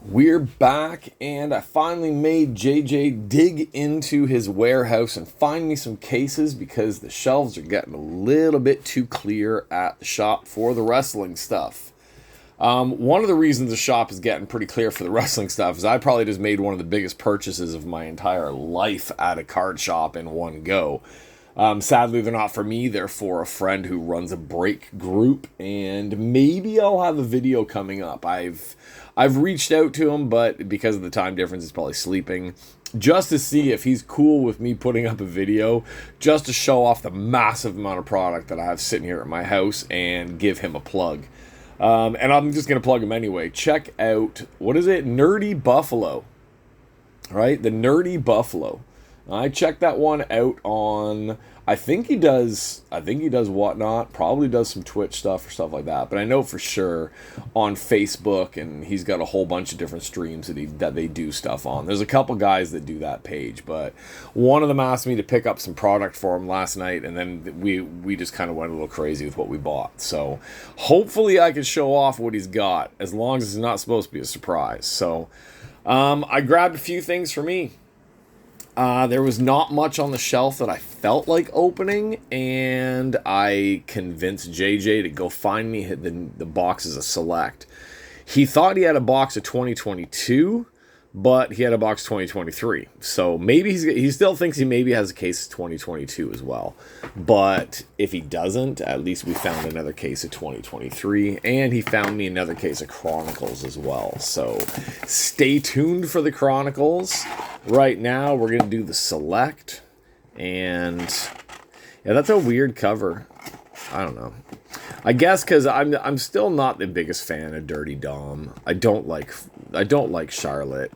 We're back, and I finally made JJ dig into his warehouse and find me some cases because the shelves are getting a little bit too clear at the shop for the wrestling stuff. One of the reasons the shop is getting pretty clear for the wrestling stuff is I probably just made one of the biggest purchases of my entire life at a card shop in one go. Sadly, they're not for me. They're for a friend who runs a break group, and maybe I'll have a video coming up. I've reached out to him, but because of the time difference, he's probably sleeping, just to see if he's cool with me putting up a video, just to show off the massive amount of product that I have sitting here at my house and give him a plug. And I'm just going to plug him anyway. Check out, what is it? Nerdy Buffalo. Right? The Nerdy Buffalo. I checked that one out on, I think he does Whatnot, probably does some Twitch stuff or stuff like that, but I know for sure on Facebook, and he's got a whole bunch of different streams that they do stuff on. There's a couple guys that do that page, but one of them asked me to pick up some product for him last night, and then we just kind of went a little crazy with what we bought. So hopefully I can show off what he's got, as long as it's not supposed to be a surprise. So I grabbed a few things for me. There was not much on the shelf that I felt like opening, and I convinced JJ to go find me the boxes of Select. He thought he had a box of 2022, but he had a box of 2023. So maybe he still thinks he maybe has a case of 2022 as well. But if he doesn't, at least we found another case of 2023, and he found me another case of Chronicles as well. So stay tuned for the Chronicles. Right now, we're going to do the Select, and yeah, that's a weird cover. I don't know. I guess because I'm still not the biggest fan of Dirty Dom. I don't like Charlotte.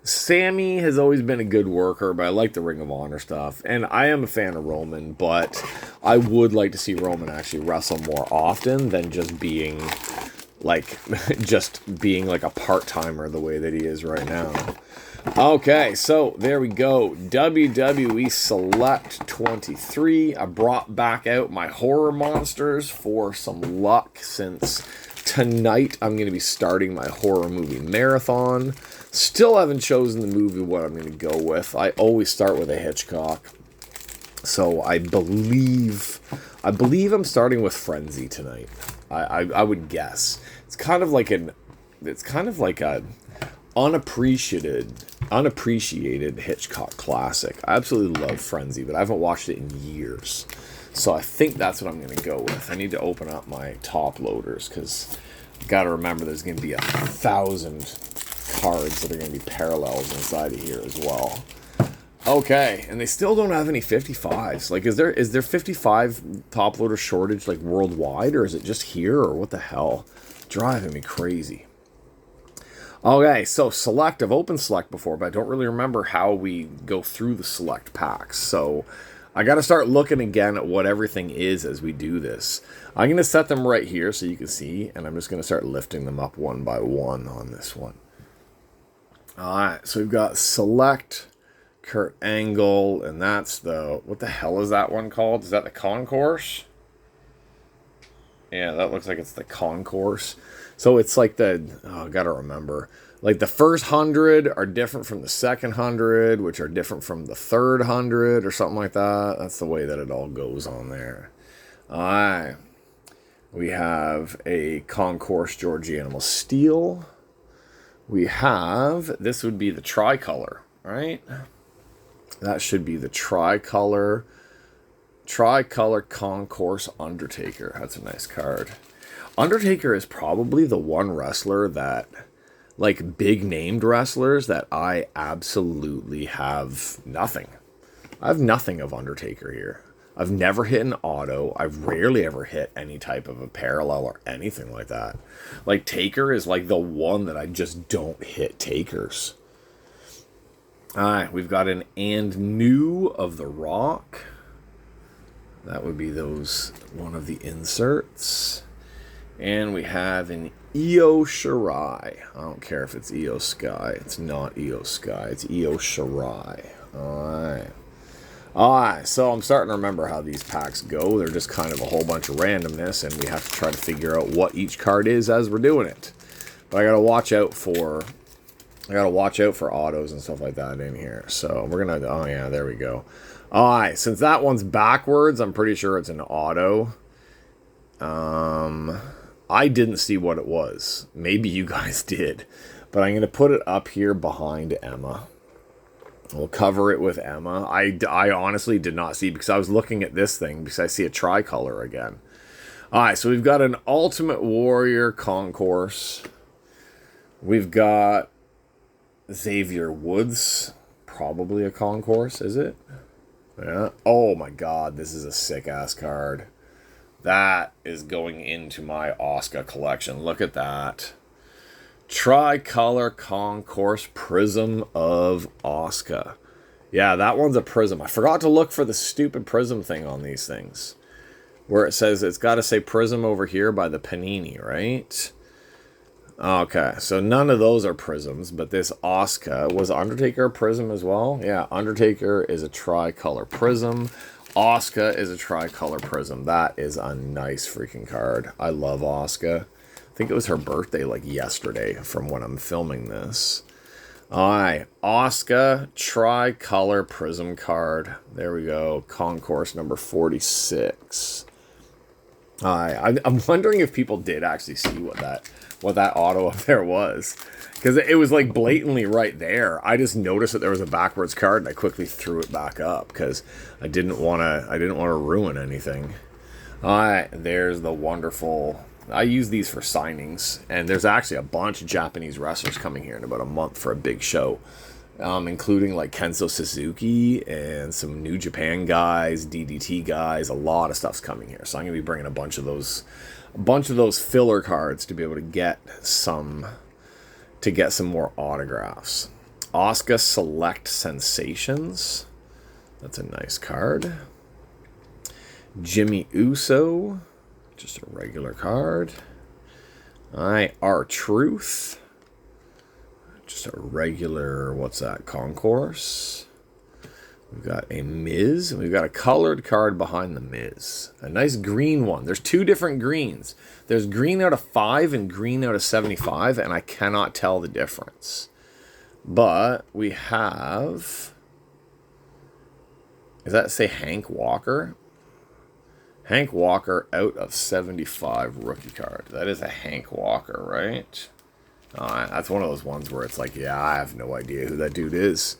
Sammy has always been a good worker, but I like the Ring of Honor stuff, and I am a fan of Roman, but I would like to see Roman actually wrestle more often than just being like a part-timer the way that he is right now. Okay, so there we go. WWE Select 23. I brought back out my horror monsters for some luck, since tonight I'm going to be starting my horror movie marathon. Still haven't chosen the movie what I'm going to go with. I always start with a Hitchcock. So I believe I'm starting with Frenzy tonight. I would guess. It's kind of like a unappreciated Hitchcock classic. I absolutely love Frenzy, but I haven't watched it in years. So I think that's what I'm going to go with. I need to open up my top loaders, because I've got to remember there's going to be 1,000 cards that are going to be parallels inside of here as well. Okay, and they still don't have any 55s. Like, is there 55 top loader shortage, like, worldwide, or is it just here, or what the hell? Driving me crazy. Okay, so Select. I've opened Select before, but I don't really remember how we go through the Select packs. So I got to start looking again at what everything is as we do this. I'm going to set them right here so you can see, and I'm just going to start lifting them up one by one on this one. Alright, so we've got Select, Kurt Angle, and that's the... What the hell is that one called? Is that the Concourse? Yeah, that looks like it's the Concourse. So it's like I gotta remember. Like the first 100 are different from the second 100, which are different from the third 100 or something like that. That's the way that it all goes on there. Alright. We have a Concourse George Animal Steel. We have, this would be the Tricolor, right? That should be the Tricolor Concourse Undertaker. That's a nice card. Undertaker is probably the one wrestler that, like, big named wrestlers that I absolutely have nothing. I have nothing of Undertaker here. I've never hit an auto. I've rarely ever hit any type of a parallel or anything like that. Like, Taker is like the one that I just don't hit Takers. Alright, we've got an And New of The Rock. That would be one of the inserts. And we have an Io Shirai. I don't care if it's Io Sky. It's not Io Sky. It's Io Shirai. Alright. Alright, so I'm starting to remember how these packs go. They're just kind of a whole bunch of randomness, and we have to try to figure out what each card is as we're doing it. But I gotta watch out for I gotta watch out for autos and stuff like that in here. So we're gonna, oh yeah, there we go. Alright, since that one's backwards, I'm pretty sure it's an auto. I didn't see what it was. Maybe you guys did. But I'm gonna put it up here behind Emma. We'll cover it with Emma. I honestly did not see, because I was looking at this thing because I see a tricolor again. Alright, so we've got an Ultimate Warrior Concourse. We've got Xavier Woods. Probably a Concourse, is it? Yeah. Oh my god, this is a sick-ass card. That is going into my Oscar collection. Look at that. Tricolor Concourse Prism of Oscar. Yeah, that one's a prism. I forgot to look for the stupid prism thing on these things. Where it says, it's got to say prism over here by the Panini, right? Okay, so none of those are prisms, but this Oscar, was Undertaker a prism as well? Yeah, Undertaker is a tricolor prism. Oscar is a tricolor prism. That is a nice freaking card. I love Oscar. I think it was her birthday like yesterday from when I'm filming this. Alright, Oscar tricolor prism card. There we go. Concourse number 46. I'm wondering if people did actually see what that auto up there was, because it was like blatantly right there. I just noticed that there was a backwards card and I quickly threw it back up because I didn't want to ruin anything. Alright, there's the wonderful. I use these for signings, and there's actually a bunch of Japanese wrestlers coming here in about a month for a big show, including like Kenzo Suzuki and some New Japan guys, DDT guys. A lot of stuff's coming here, so I'm gonna be bringing a bunch of those filler cards to be able to get some more autographs. Oscar Select Sensations. That's a nice card. Jimmy Uso. Just a regular card. Alright, R-Truth. Just a regular, what's that, Concourse. We've got a Miz. We've got a colored card behind the Miz. A nice green one. There's two different greens. There's green out of 5 and green out of 75, and I cannot tell the difference. But we have... Does that say Hank Walker? Hank Walker out of 75 rookie card. That is a Hank Walker, right? That's one of those ones where it's like, yeah, I have no idea who that dude is.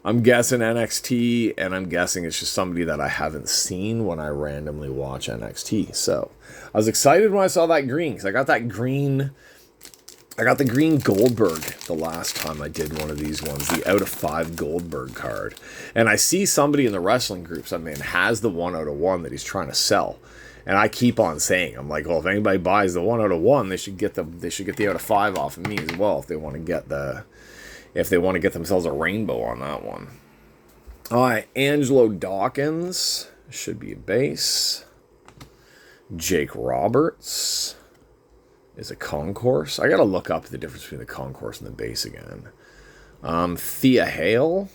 I'm guessing NXT, and I'm guessing it's just somebody that I haven't seen when I randomly watch NXT. So I was excited when I saw that green, because I got the green Goldberg the last time I did one of these ones, the out of 5 Goldberg card. And I see somebody in the wrestling groups I'm in has the 1 out of 1 that he's trying to sell. And I keep on saying, I'm like, well, if anybody buys the 1 out of 1, they should get the out of 5 off of me as well if they want to get themselves a rainbow on that one. Alright, Angelo Dawkins should be a base. Jake Roberts is a Concourse. I gotta look up the difference between the Concourse and the base again. Thea Hale,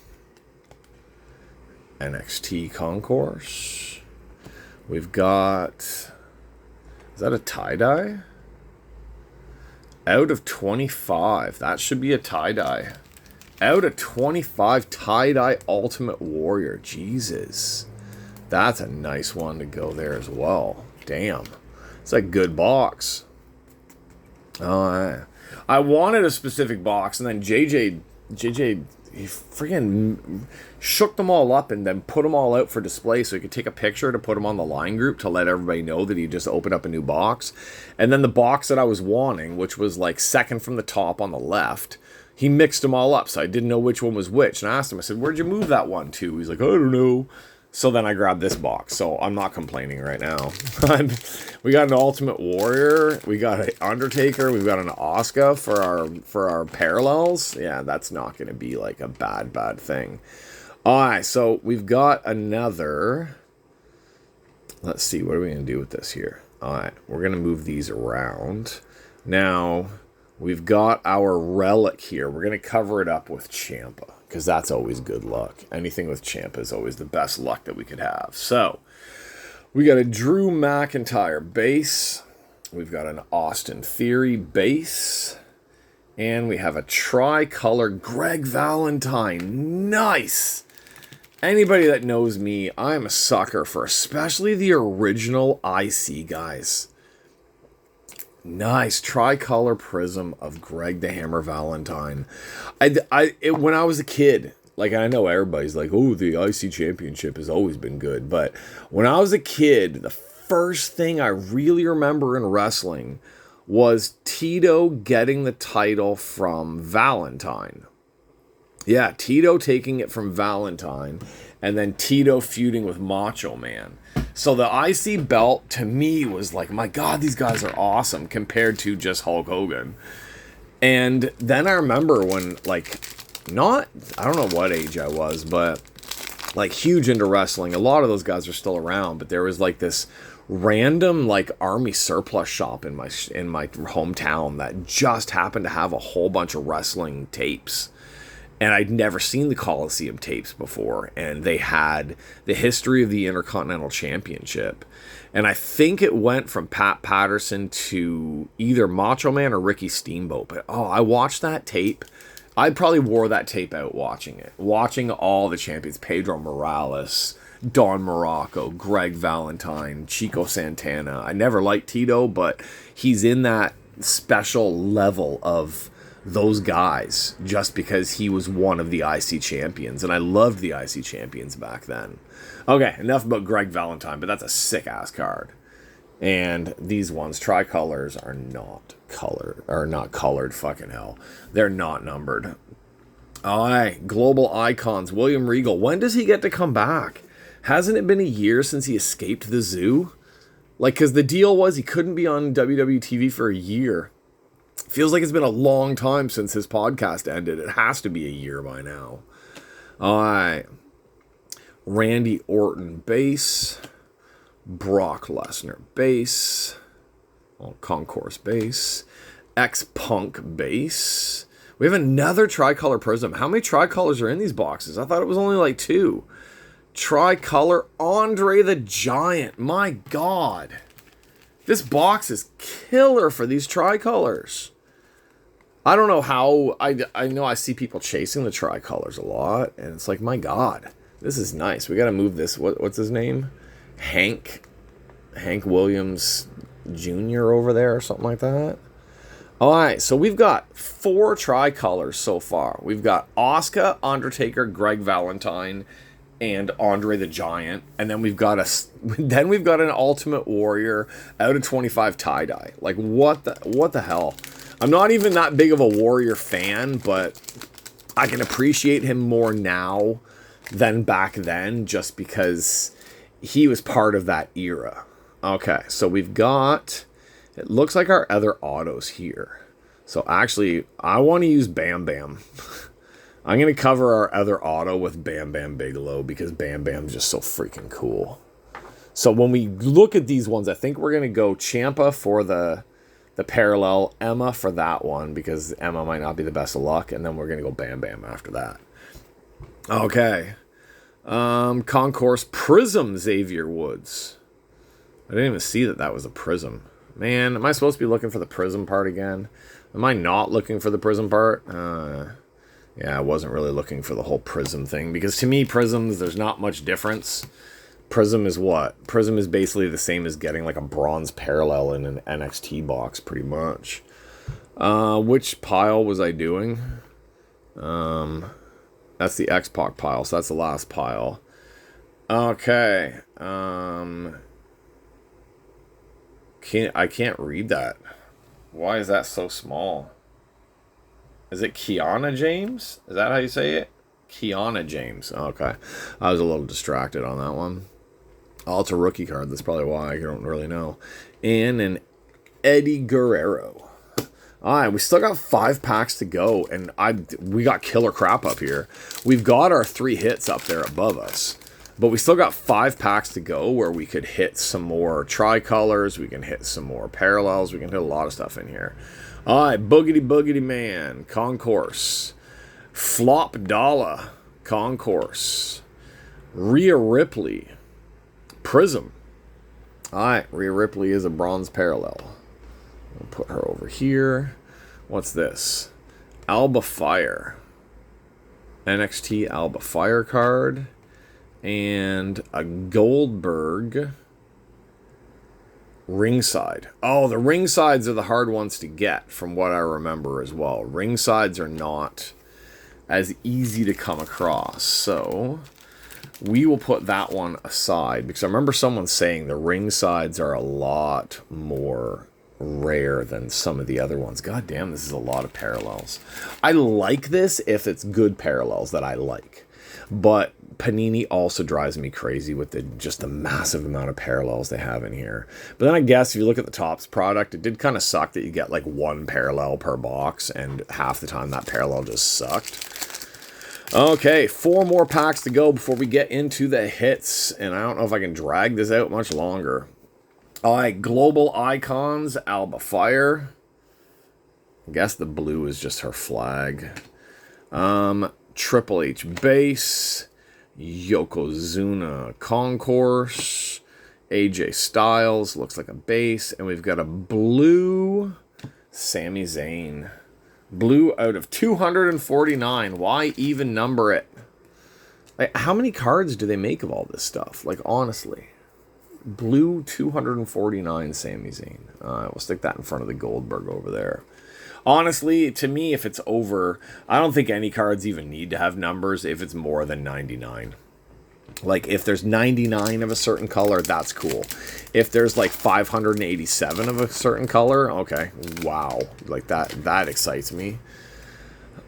NXT Concourse. We've got... Is that a tie-dye? Out of 25. That should be a tie-dye. Out of 25 tie-dye Ultimate Warrior. Jesus. That's a nice one to go there as well. Damn. It's a good box. I wanted a specific box, and then JJ, he freaking shook them all up and then put them all out for display so he could take a picture to put them on the line group to let everybody know that he just opened up a new box. And then the box that I was wanting, which was like second from the top on the left, he mixed them all up, so I didn't know which one was which. And I asked him, I said, where'd you move that one to? He's like, I don't know. So then I grabbed this box, so I'm not complaining right now. We got an Ultimate Warrior, we got an Undertaker, we've got an Oscar for our parallels. Yeah, that's not going to be like a bad thing. Alright, so we've got another... Let's see, what are we going to do with this here? Alright, we're going to move these around. Now, we've got our relic here. We're going to cover it up with Ciampa, because that's always good luck. Anything with Ciampa is always the best luck that we could have. So, we got a Drew McIntyre base. We've got an Austin Theory base. And we have a tricolor Greg Valentine. Nice! Anybody that knows me, I'm a sucker for especially the original IC guys. Nice tricolor prism of Greg the Hammer Valentine. When I was a kid, like, I know everybody's like, oh, the IC championship has always been good. But when I was a kid, the first thing I really remember in wrestling was Tito getting the title from Valentine. Yeah, Tito taking it from Valentine, and then Tito feuding with Macho Man. So the IC belt, to me, was like, my God, these guys are awesome compared to just Hulk Hogan. And then I remember when, like, I don't know what age I was, but, like, huge into wrestling. A lot of those guys are still around, but there was, like, this random, like, army surplus shop in my hometown that just happened to have a whole bunch of wrestling tapes. And I'd never seen the Coliseum tapes before. And they had the history of the Intercontinental Championship. And I think it went from Pat Patterson to either Macho Man or Ricky Steamboat. But, I watched that tape. I probably wore that tape out watching it. Watching all the champions. Pedro Morales, Don Morocco, Greg Valentine, Chico Santana. I never liked Tito, but he's in that special level of those guys just because he was one of the IC champions, and I loved the IC champions back then. Okay, enough about Greg Valentine, but that's a sick ass card. And these ones, tricolors, are not colored, fucking hell. They're not numbered. Alright, global icons, William Regal. When does he get to come back? Hasn't it been a year since he escaped the zoo? Like, because the deal was he couldn't be on WWE TV for a year. Feels like it's been a long time since his podcast ended. It has to be a year by now. Alright. Randy Orton base. Brock Lesnar base. Concourse base. X-Punk base. We have another tricolor prism. How many tricolors are in these boxes? I thought it was only like 2. Tricolor Andre the Giant. My God. This box is killer for these tricolors. I don't know how. I know I see people chasing the tricolors a lot, and it's like, my God, this is nice. We got to move this. What's his name? Hank Williams Jr. over there or something like that. All right, so we've got 4 tricolors so far. We've got Asuka, Undertaker, Greg Valentine, and Andre the Giant, and then we've got an Ultimate Warrior out of 25 tie-dye. Like, what the hell? I'm not even that big of a Warrior fan, but I can appreciate him more now than back then, just because he was part of that era. Okay, so we've got, it looks like our other autos here. So actually, I want to use Bam Bam. I'm going to cover our other auto with Bam Bam Bigelow because Bam Bam's just so freaking cool. So when we look at these ones, I think we're going to go Ciampa for the parallel, Emma for that one because Emma might not be the best of luck, and then we're going to go Bam Bam after that. Okay. Concourse Prism Xavier Woods. I didn't even see that was a prism. Man, am I supposed to be looking for the prism part again? Am I not looking for the prism part? Yeah, I wasn't really looking for the whole prism thing. Because to me, prisms, there's not much difference. Prism is what? Prism is basically the same as getting like a bronze parallel in an NXT box, pretty much. Which pile was I doing? That's the X-Pac pile, so that's the last pile. Okay. I can't read that. Why is that so small? Is it Kiana James? Is that how you say it? Kiana James. Okay. I was a little distracted on that one. Oh, it's a rookie card. That's probably why. I don't really know. And an Eddie Guerrero. Alright, we still got 5 packs to go. And we got killer crap up here. We've got our 3 hits up there above us. But we still got 5 packs to go where we could hit some more tricolors. We can hit some more parallels. We can hit a lot of stuff in here. Alright, Boogity Boogity Man, Concourse. Flop Dalla, Concourse. Rhea Ripley, Prism. Alright, Rhea Ripley is a bronze parallel. We'll put her over here. What's this? Alba Fire. NXT Alba Fire card. And a Goldberg ringside. Oh, the ringsides are the hard ones to get, from what I remember as well. Ringsides are not as easy to come across. So we will put that one aside, because I remember someone saying the ringsides are a lot more rare than some of the other ones. God damn, this is a lot of parallels. I like this if it's good parallels that I like. But Panini also drives me crazy with just the massive amount of parallels they have in here. But then I guess if you look at the Topps product, it did kind of suck that you get like one parallel per box, and half the time that parallel just sucked. Okay, 4 more packs to go before we get into the hits, and I don't know if I can drag this out much longer. All right, Global Icons, Alba Fire. I guess the blue is just her flag. Triple H Base, Yokozuna Concourse, AJ Styles, looks like a base, and we've got a blue Sami Zayn. Blue out of 249. Why even number it? Like, how many cards do they make of all this stuff? Like, honestly. Blue 249 Sami Zayn. We'll stick that in front of the Goldberg over there. Honestly, to me, if it's over, I don't think any cards even need to have numbers if it's more than 99. Like, if there's 99 of a certain color, that's cool. If there's like 587 of a certain color, okay, wow. Like, that excites me.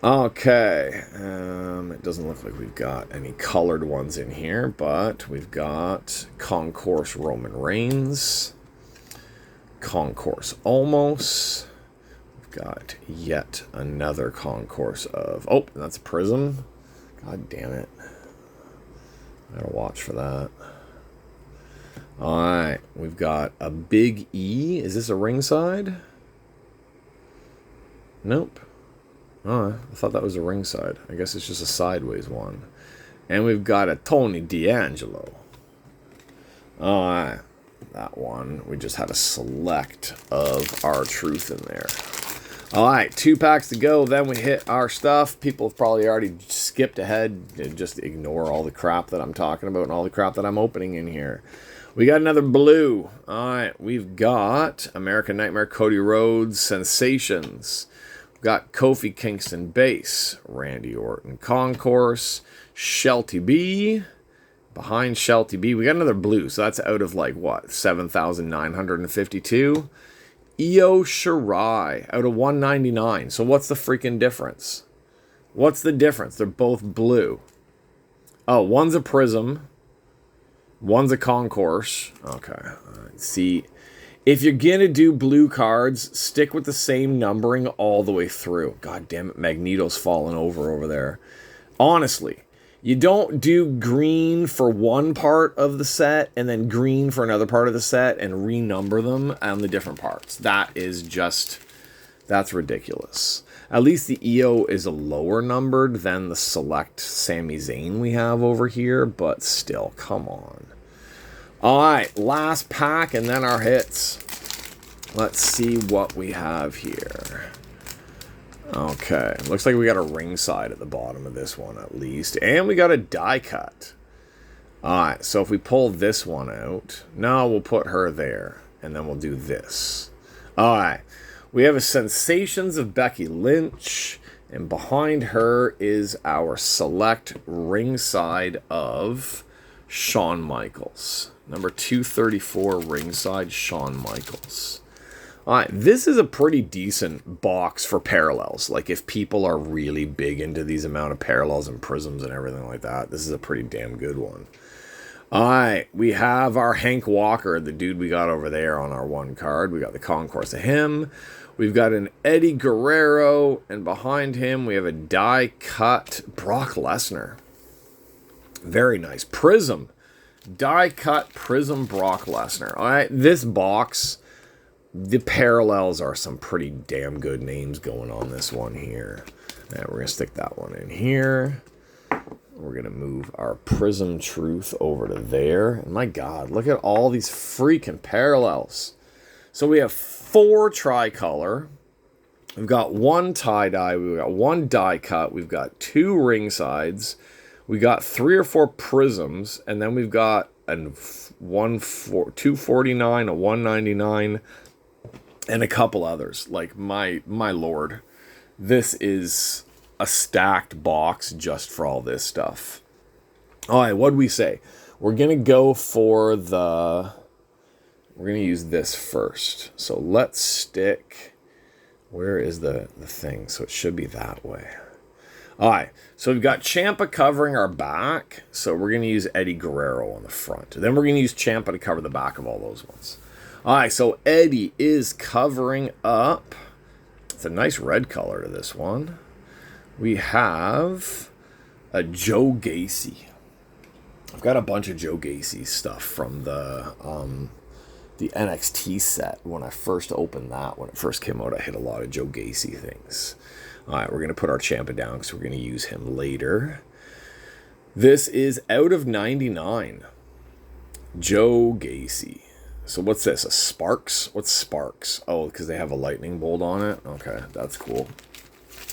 Okay, it doesn't look like we've got any colored ones in here, but we've got Concourse Roman Reigns, Concourse Almost. Got yet another concourse of... Oh, that's Prism. God damn it. I gotta watch for that. Alright, we've got a Big E. Is this a ringside? Nope. Oh, I thought that was a ringside. I guess it's just a sideways one. And we've got a Tony D'Angelo. Alright, that one. We just had a select of R-Truth in there. Alright, 2 packs to go, then we hit our stuff. People have probably already skipped ahead and just ignore all the crap that I'm talking about and all the crap that I'm opening in here. We got another blue. Alright, we've got American Nightmare, Cody Rhodes, Sensations. We've got Kofi Kingston Base, Randy Orton Concourse, Shelty B. Behind Shelty B, we got another blue, so that's out of like, what, 7,952? Io Shirai out of 199. So what's the freaking difference? What's the difference? They're both blue. Oh, one's a Prism. One's a Concourse. Okay. See, if you're going to do blue cards, stick with the same numbering all the way through. God damn it, Magneto's falling over there. Honestly, you don't do green for one part of the set and then green for another part of the set and renumber them on the different parts. That is just, that's ridiculous. At least the EO is a lower numbered than the select Sami Zayn we have over here, but still, come on. Alright, last pack and then our hits. Let's see what we have here. Okay, looks like we got a ringside at the bottom of this one at least. And we got a die cut. Alright, so if we pull this one out, no, we'll put her there. And then we'll do this. Alright, we have a Sensations of Becky Lynch. And behind her is our select ringside of Shawn Michaels. Number 234 ringside Shawn Michaels. Alright, this is a pretty decent box for parallels. Like, if people are really big into these amount of parallels and prisms and everything like that, this is a pretty damn good one. Alright, we have our Hank Walker, the dude we got over there on our one card. We got the concourse of him. We've got an Eddie Guerrero, and behind him we have a die-cut Brock Lesnar. Very nice. Prism. Die-cut Prism Brock Lesnar. Alright, this box... The parallels are some pretty damn good names going on this one here. And we're going to stick that one in here. We're going to move our Prism Truth over to there. And my God, look at all these freaking parallels. So we have 4 tricolor. We've got one tie-dye. We've got one die cut. We've got two ring sides. We got 3 or 4 prisms. And then we've got a 249, a 199, and a couple others. Like, my lord. This is a stacked box just for all this stuff. All right, what'd we say? We're going to go for the... We're going to use this first. So let's stick... Where is the thing? So it should be that way. All right, so we've got Ciampa covering our back. So we're going to use Eddie Guerrero on the front. Then we're going to use Ciampa to cover the back of all those ones. All right, so Eddie is covering up. It's a nice red color to this one. We have a Joe Gacy. I've got a bunch of Joe Gacy stuff from the NXT set. When I first opened that, when it first came out, I hit a lot of Joe Gacy things. All right, we're going to put our Ciampa down because we're going to use him later. This is out of 99. Joe Gacy. So what's this? A Sparks? What's Sparks? Oh, because they have a lightning bolt on it? Okay, that's cool.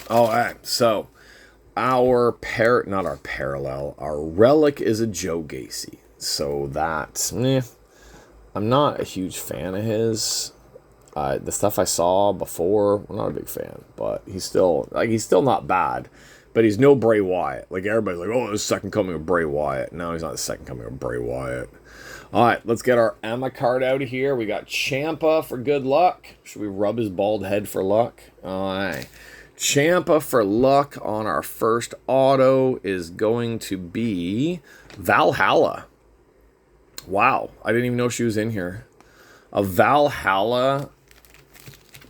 All right, so our relic is a Joe Gacy. So that's... I'm not a huge fan of his. The stuff I saw before, I'm not a big fan, but he's still not bad. But he's no Bray Wyatt. Like, everybody's like, oh, the second coming of Bray Wyatt. No, he's not the second coming of Bray Wyatt. All right, let's get our Emma card out of here. We got Ciampa for good luck. Should we rub his bald head for luck? All right. Ciampa for luck on our first auto is going to be Valhalla. Wow, I didn't even know she was in here. A Valhalla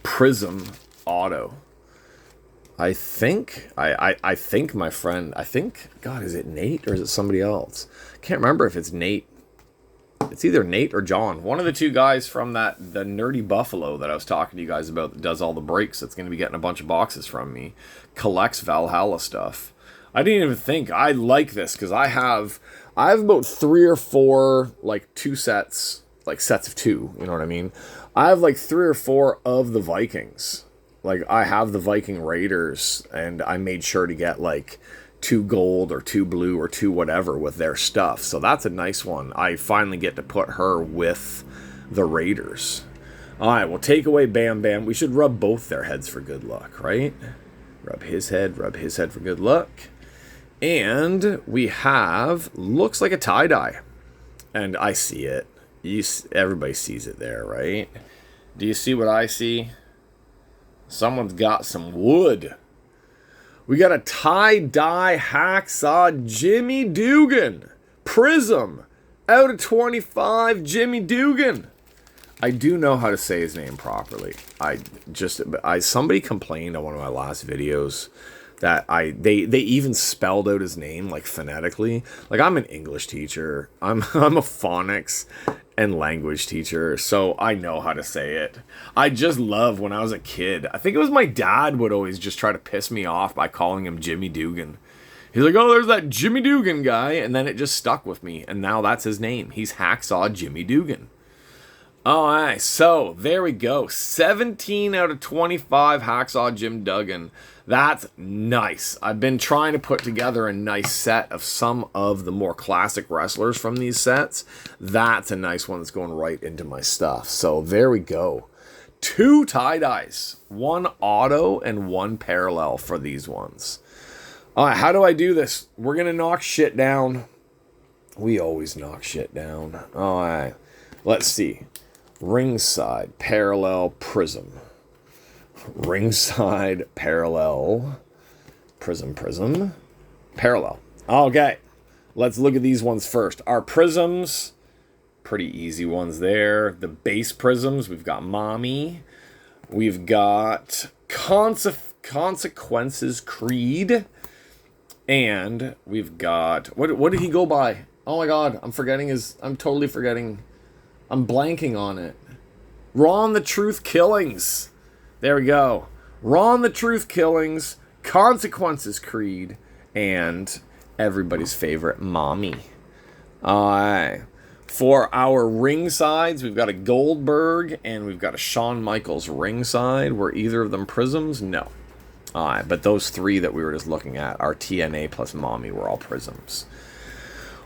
Prism auto. I think, my friend, God, is it Nate or is it somebody else? Can't remember if it's Nate. It's either Nate or John. One of the two guys from the Nerdy Buffalo that I was talking to you guys about that does all the breaks, that's going to be getting a bunch of boxes from me, collects Valhalla stuff. I didn't even think. I like this because I have about 3 or 4, like, 2 sets, like sets of 2, you know what I mean? I have like 3 or 4 of the Vikings. Like, I have the Viking Raiders, and I made sure to get like 2 gold or 2 blue or 2 whatever with their stuff. So that's a nice one. I finally get to put her with the Raiders. All right, we'll take away Bam Bam. We should rub both their heads for good luck, right? Rub his head for good luck. And we have, looks like a tie-dye. And I see it. Everybody sees it there, right? Do you see what I see? Someone's got some wood. We got a tie-dye hacksaw Jimmy Dugan. Prism. Out of 25, Jimmy Dugan. I do know how to say his name properly. Somebody complained on one of my last videos that they even spelled out his name like phonetically. Like, I'm an English teacher. I'm a phonics and language teacher, so I know how to say it. I just love when I was a kid. I think it was my dad would always just try to piss me off by calling him Jimmy Dugan. He's like, oh, there's that Jimmy Dugan guy, and then it just stuck with me, and now that's his name. He's Hacksaw Jimmy Dugan. All right, so there we go. 17 out of 25 Hacksaw Jim Duggan. That's nice. I've been trying to put together a nice set of some of the more classic wrestlers from these sets. That's a nice one that's going right into my stuff. So there we go. 2 tie-dyes. 1 auto and 1 parallel for these ones. All right, how do I do this? We're going to knock shit down. We always knock shit down. All right, let's see. Ringside, parallel, prism. Ringside, parallel, prism, parallel. Okay, let's look at these ones first. Our prisms, pretty easy ones there. The base prisms, we've got Mommy. We've got Consequences Creed. And we've got, what did he go by? Oh my god, I'm totally forgetting. I'm blanking on it. Ron the Truth Killings. There we go. Ron the Truth Killings, Consequences Creed, and everybody's favorite Mommy. Alright. For our ring sides, we've got a Goldberg and we've got a Shawn Michaels ring side. Were either of them prisms? No. But those three that we were just looking at, our TNA plus Mommy, were all prisms.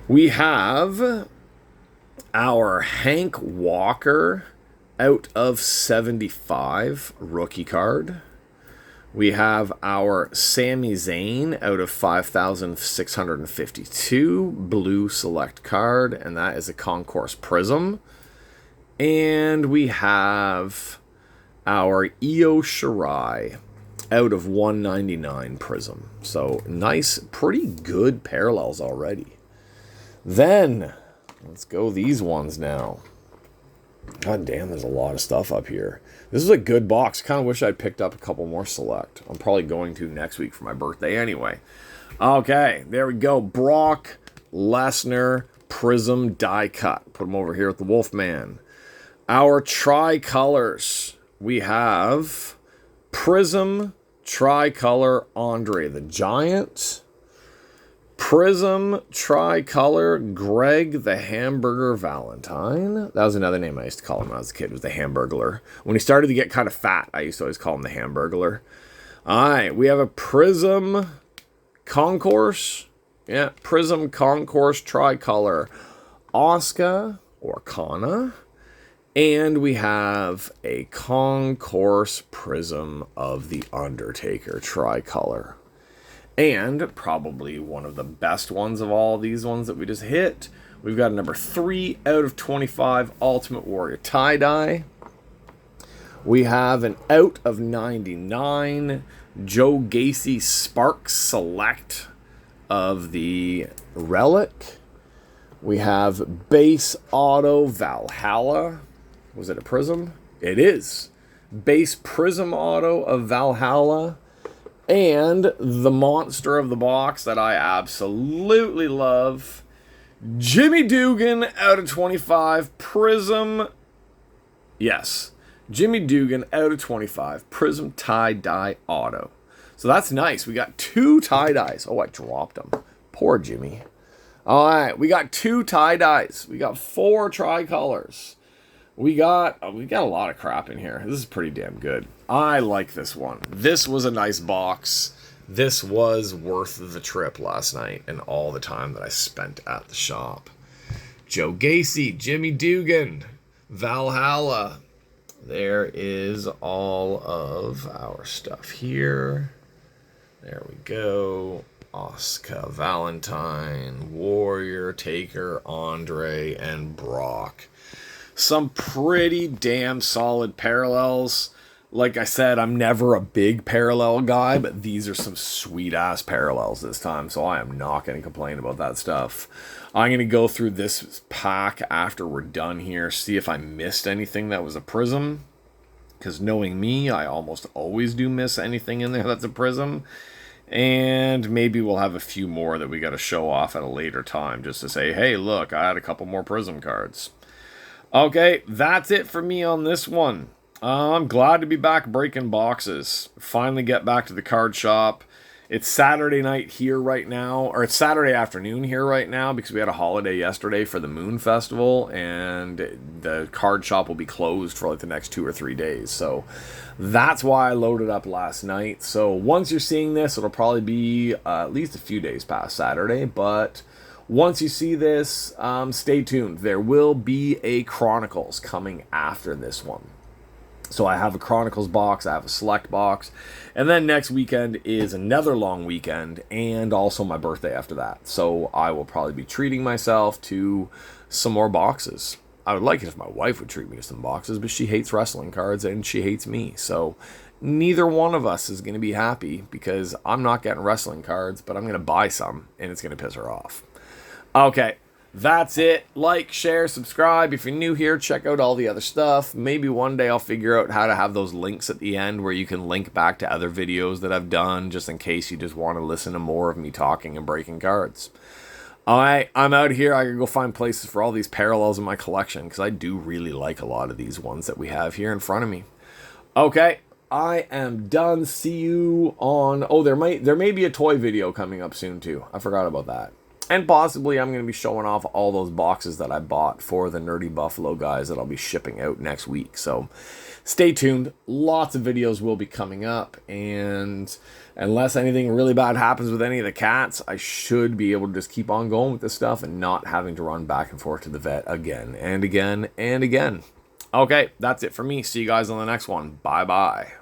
We have our Hank Walker out of 75 rookie card. We have our Sami Zayn out of 5,652 blue select card, and that is a Concourse Prism. And we have our Io Shirai out of 199 Prism. So nice, pretty good parallels already. Then, let's go these ones now. God damn, there's a lot of stuff up here. This is a good box. Kind of wish I'd picked up a couple more select. I'm probably going to next week for my birthday anyway. Okay, there we go. Brock Lesnar Prism die cut. Put them over here with the Wolfman. Our tricolors. We have Prism tricolor Andre the Giant. Prism tricolor Greg the Hamburger Valentine. That was another name I used to call him when I was a kid, was the Hamburglar. When he started to get kind of fat, I used to always call him the Hamburglar. Alright, we have a Prism Concourse. Yeah, Prism Concourse tricolor Asuka or Kana. And we have a Concourse Prism of the Undertaker tricolor. And probably one of the best ones of all these ones that we just hit. We've got a number 3 out of 25 Ultimate Warrior tie-dye. We have an out of 99 Joe Gacy Sparks Select of the Relic. We have base auto Valhalla. Was it a Prism? It is. Base Prism auto of Valhalla. And the monster of the box that I absolutely love, Jimmy Dugan out of 25 Prism. Yes, Jimmy Dugan out of 25 Prism tie-dye auto. So that's nice. We got 2 tie-dyes. Oh, I dropped them. Poor Jimmy. All right, we got 2 tie-dyes. We got 4 tricolors. We got a lot of crap in here. This is pretty damn good. I like this one. This was a nice box. This was worth the trip last night and all the time that I spent at the shop. Joe Gacy, Jimmy Dugan, Valhalla. There is all of our stuff here. There we go. Asuka, Valentine, Warrior, Taker, Andre, and Brock. Some pretty damn solid parallels. Like I said, I'm never a big parallel guy, but these are some sweet-ass parallels this time, so I am not going to complain about that stuff. I'm going to go through this pack after we're done here, see if I missed anything that was a Prism, because knowing me, I almost always do miss anything in there that's a Prism, and maybe we'll have a few more that we got to show off at a later time, just to say, hey, look, I had a couple more Prism cards. Okay, that's it for me on this one. I'm glad to be back breaking boxes. Finally get back to the card shop. It's Saturday night here right now, or it's Saturday afternoon here right now because we had a holiday yesterday for the Moon Festival, and the card shop will be closed for like the next 2 or 3 days. So that's why I loaded up last night. So once you're seeing this, it'll probably be at least a few days past Saturday, but once you see this, stay tuned. There will be a Chronicles coming after this one. So I have a Chronicles box, I have a Select box, and then next weekend is another long weekend, and also my birthday after that. So I will probably be treating myself to some more boxes. I would like it if my wife would treat me to some boxes, but she hates wrestling cards, and she hates me. So neither one of us is going to be happy, because I'm not getting wrestling cards, but I'm going to buy some, and it's going to piss her off. Okay, that's it. Like, share, subscribe. If you're new here, check out all the other stuff. Maybe one day I'll figure out how to have those links at the end where you can link back to other videos that I've done, just in case you just want to listen to more of me talking and breaking cards. Alright, I'm out of here. I can go find places for all these parallels in my collection, because I do really like a lot of these ones that we have here in front of me. Okay, I am done. See you on... Oh, there may be a toy video coming up soon, too. I forgot about that. And possibly I'm going to be showing off all those boxes that I bought for the Nerdy Buffalo guys that I'll be shipping out next week. So stay tuned. Lots of videos will be coming up. And unless anything really bad happens with any of the cats, I should be able to just keep on going with this stuff and not having to run back and forth to the vet again and again and again. Okay, that's it for me. See you guys on the next one. Bye-bye.